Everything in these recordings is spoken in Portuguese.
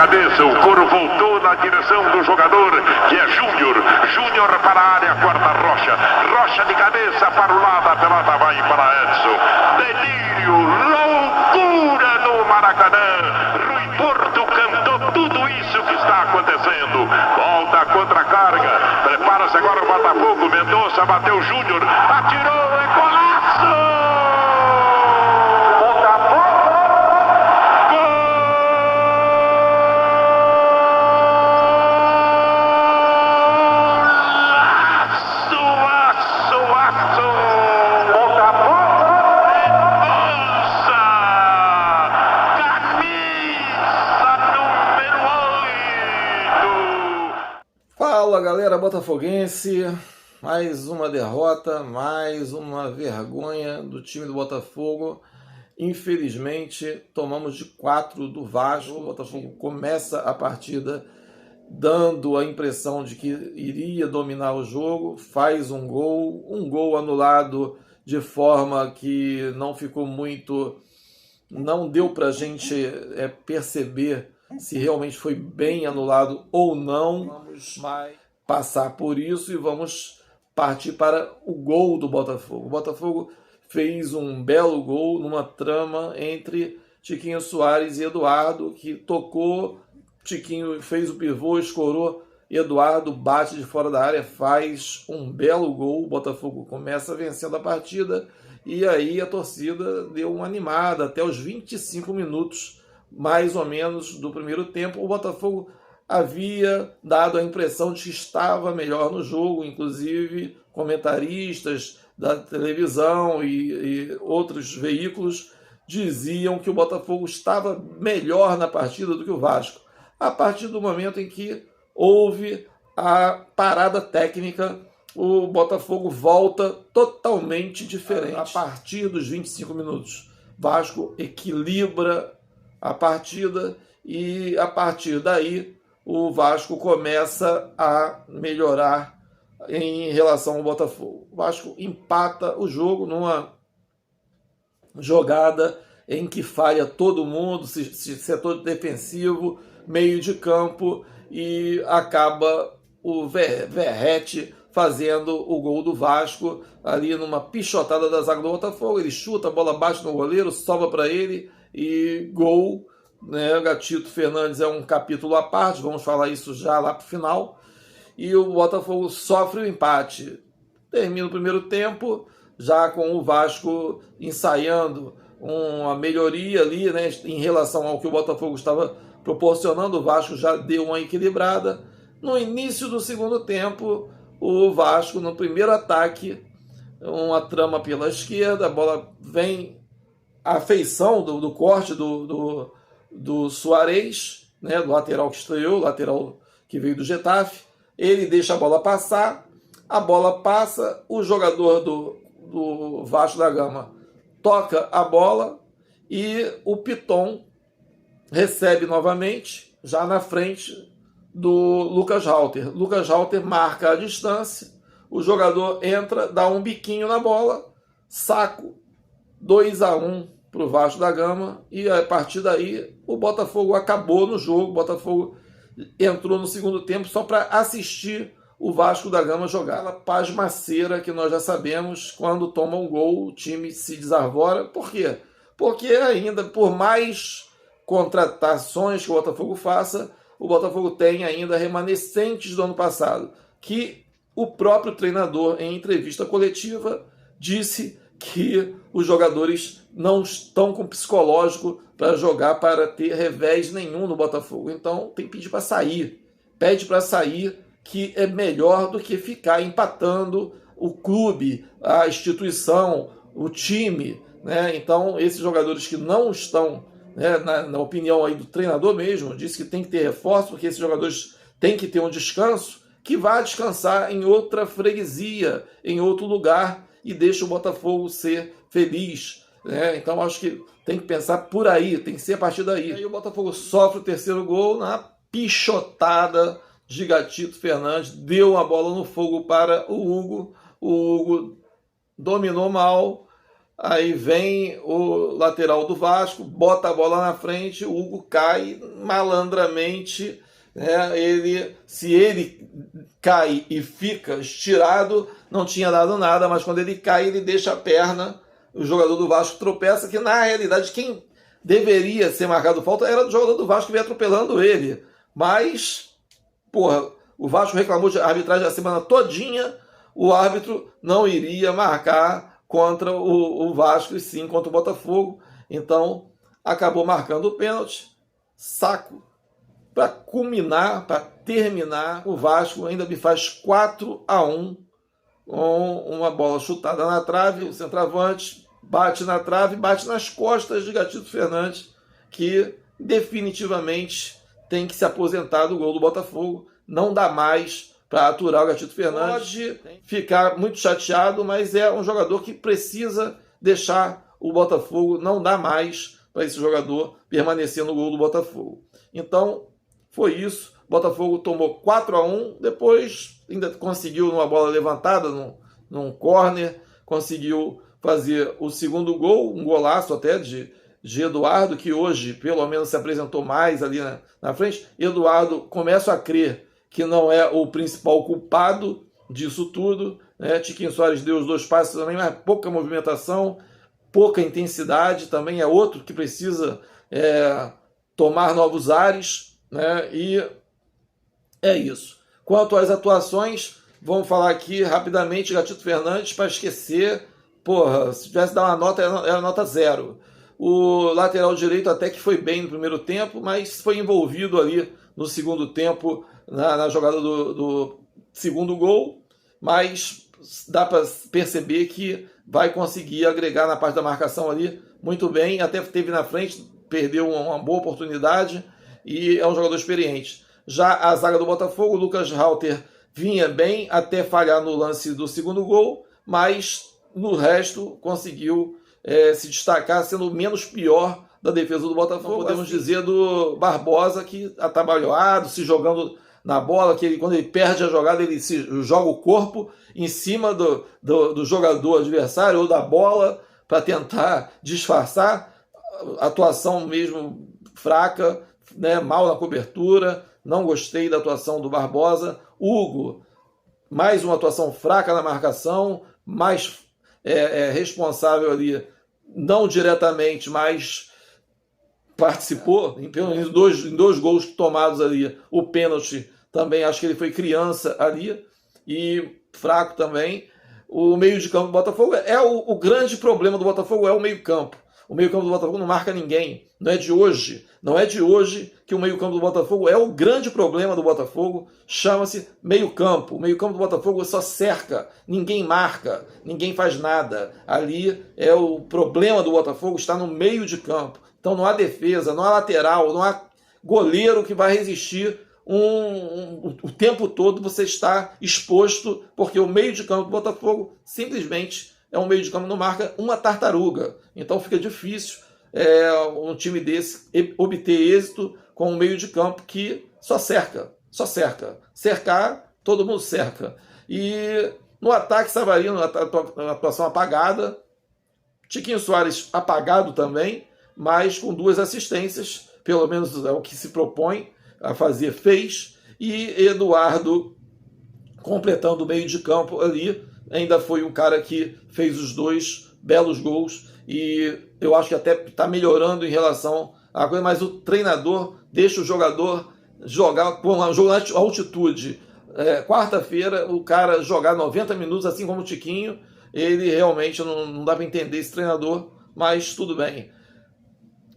cabeça, o couro voltou na direção do jogador, que é Júnior. Júnior para a área, corta Rocha. Rocha de cabeça para o lado, a pelota vai para Edson. Delírio, loucura no Maracanã. Rui Porto cantou tudo isso que está acontecendo. Volta a contra-carga. Prepara-se agora o Botafogo. Mendonça bateu Júnior. Atirou, é golaço! Fala galera botafoguense, mais uma derrota, mais uma vergonha do time do Botafogo. Infelizmente tomamos de 4 do Vasco. O Botafogo começa a partida dando a impressão de que iria dominar o jogo, faz um gol anulado de forma que não ficou muito, não deu pra gente perceber se realmente foi bem anulado ou não. Vamos passar por isso e vamos partir para o gol do Botafogo. O Botafogo fez um belo gol numa trama entre Tiquinho Soares e Eduardo, que tocou, Tiquinho fez o pivô, escorou, Eduardo bate de fora da área, faz um belo gol. O Botafogo começa vencendo a partida e aí a torcida deu uma animada até os 25 minutos mais ou menos do primeiro tempo. O Botafogo havia dado a impressão de que estava melhor no jogo, inclusive comentaristas da televisão e outros veículos diziam que o Botafogo estava melhor na partida do que o Vasco. A partir do momento em que houve a parada técnica, o Botafogo volta totalmente diferente. A partir dos 25 minutos, Vasco equilibra a partida e a partir daí o Vasco começa a melhorar em relação ao Botafogo. O Vasco empata o jogo numa jogada em que falha todo mundo, setor defensivo, meio de campo, e acaba o Verratti fazendo o gol do Vasco ali numa pichotada da zaga do Botafogo. Ele chuta, a bola bate no goleiro, sobra para ele e gol, né? Gatito Fernandes é um capítulo à parte, vamos falar isso já lá para o final. E o Botafogo sofre o empate. Termina o primeiro tempo, já com o Vasco ensaiando uma melhoria ali, né, em relação ao que o Botafogo estava proporcionando. O Vasco já deu uma equilibrada. No início do segundo tempo, o Vasco, no primeiro ataque, uma trama pela esquerda, a bola vem, a feição do corte do Suárez, né, do lateral que estreou, lateral que veio do Getafe. Ele deixa a bola passar, a bola passa, o jogador do Vasco da Gama toca a bola e o Piton recebe novamente, já na frente do Lucas Halter. Lucas Halter marca a distância, o jogador entra, dá um biquinho na bola, saco, 2-1 para o Vasco da Gama, e a partir daí o Botafogo acabou no jogo. O Botafogo entrou no segundo tempo só para assistir o Vasco da Gama jogar. Aquela pasmaceira que nós já sabemos, quando toma um gol, o time se desarvora. Por quê? Porque ainda, por mais contratações que o Botafogo faça, o Botafogo tem ainda remanescentes do ano passado, que o próprio treinador, em entrevista coletiva, disse que os jogadores não estão com psicológico para jogar, para ter revés nenhum no Botafogo. Então tem que pedir para sair. Pede para sair, que é melhor do que ficar empatando o clube, a instituição, o time, né? Então esses jogadores que não estão, né, na opinião aí do treinador mesmo, disse que tem que ter reforço, porque esses jogadores têm que ter um descanso, que vá descansar em outra freguesia, em outro lugar, e deixa o Botafogo ser feliz, né? Então acho que tem que pensar por aí, tem que ser a partir daí. Aí o Botafogo sofre o terceiro gol na pichotada de Gatito Fernandes, deu a bola no fogo para o Hugo dominou mal, Aí vem o lateral do Vasco, bota a bola na frente, o Hugo cai malandramente, né? Se ele cai e fica estirado, não tinha dado nada, mas quando ele cai, ele deixa a perna, o jogador do Vasco tropeça, que na realidade quem deveria ser marcado falta era o jogador do Vasco que veio atropelando ele. Mas, porra, o Vasco reclamou de arbitragem a semana todinha, o árbitro não iria marcar contra o Vasco e sim contra o Botafogo. Então, acabou marcando o pênalti. Saco. Para culminar, para terminar, o Vasco ainda me faz 4-1 com uma bola chutada na trave, o centroavante bate na trave, bate nas costas de Gatito Fernandes, que definitivamente tem que se aposentar do gol do Botafogo. Não dá mais para aturar o Gatito Fernandes. Pode ficar muito chateado, mas é um jogador que precisa deixar o Botafogo. Não dá mais para esse jogador permanecer no gol do Botafogo. Então, foi isso. O Botafogo tomou 4-1, depois ainda conseguiu, numa bola levantada, num córner, conseguiu fazer o segundo gol, um golaço até de Eduardo, que hoje pelo menos se apresentou mais ali na frente. Eduardo, começo a crer que não é o principal culpado disso tudo, né? Tiquinho Soares deu os 2 passes também, mas pouca movimentação, pouca intensidade, também é outro que precisa tomar novos ares, né? E é isso. Quanto às atuações, vamos falar aqui rapidamente, Gatito Fernandes, para esquecer, porra, se tivesse dar uma nota, era nota 0. O lateral direito até que foi bem no primeiro tempo, mas foi envolvido ali no segundo tempo, na jogada do segundo gol, mas dá para perceber que vai conseguir agregar na parte da marcação ali muito bem, até teve na frente, perdeu uma boa oportunidade e é um jogador experiente. Já a zaga do Botafogo, o Lucas Halter vinha bem até falhar no lance do segundo gol, mas no resto conseguiu se destacar, sendo o menos pior da defesa do Botafogo. Podemos dizer do Barbosa, que atabalhoado, se jogando na bola, que quando ele perde a jogada, ele se joga o corpo em cima do jogador adversário ou da bola para tentar disfarçar. Atuação mesmo fraca, né, mal na cobertura. Não gostei da atuação do Barbosa. Hugo, mais uma atuação fraca na marcação, mais responsável ali, não diretamente, mas participou em dois gols tomados ali. O pênalti também, acho que ele foi criança ali, e fraco também. O meio de campo do Botafogo o grande problema do Botafogo é o meio campo. O meio campo do Botafogo não marca ninguém. Não é de hoje que o meio campo do Botafogo é o grande problema do Botafogo. Chama-se meio campo. O meio campo do Botafogo só cerca. Ninguém marca. Ninguém faz nada. Ali é o problema do Botafogo, está no meio de campo. Então não há defesa, não há lateral, não há goleiro que vai resistir o tempo todo. Você está exposto, porque o meio de campo do Botafogo simplesmente é um meio de campo que não marca uma tartaruga. Então fica difícil um time desse obter êxito com um meio de campo que só cerca. Cercar, todo mundo cerca. E no ataque, Savarino, atuação apagada. Tiquinho Soares apagado também, mas com 2 assistências, pelo menos é o que se propõe a fazer, fez. E Eduardo completando o meio de campo ali, ainda foi um cara que fez os 2 belos gols, e eu acho que até está melhorando em relação à coisa, mas o treinador deixa o jogador jogar com uma altitude. Quarta-feira, o cara jogar 90 minutos, assim como o Tiquinho, ele realmente não dá para entender esse treinador, mas tudo bem.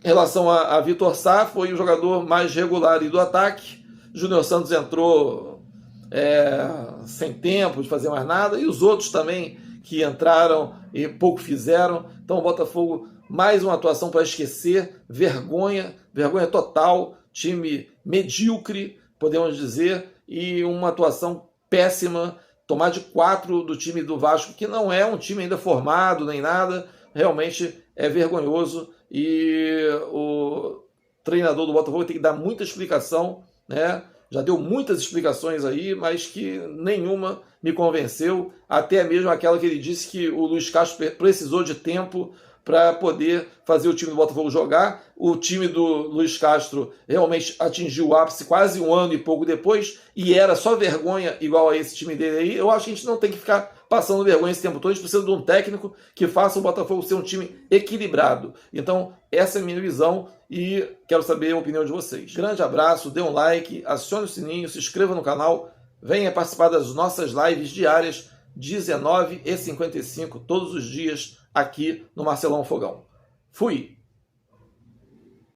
Em relação a Vitor Sá, foi o jogador mais regular do ataque. Júnior Santos entrou sem tempo de fazer mais nada, e os outros também que entraram e pouco fizeram. Então o Botafogo, mais uma atuação para esquecer, vergonha total, time medíocre, podemos dizer, e uma atuação péssima, tomar de 4 do time do Vasco, que não é um time ainda formado nem nada, realmente é vergonhoso, e o treinador do Botafogo tem que dar muita explicação, né? já deu muitas explicações aí, mas que nenhuma me convenceu, até mesmo aquela que ele disse que o Luiz Castro precisou de tempo para poder fazer o time do Botafogo jogar. O time do Luiz Castro realmente atingiu o ápice quase um ano e pouco depois, e era só vergonha igual a esse time dele aí. Eu acho que a gente não tem que ficar passando vergonha esse tempo todo. A gente precisa de um técnico que faça o Botafogo ser um time equilibrado. Então, essa é a minha visão e quero saber a opinião de vocês. Grande abraço, dê um like, acione o sininho, se inscreva no canal, venha participar das nossas lives diárias, 19h55, todos os dias, aqui no Marcelão Fogão. Fui!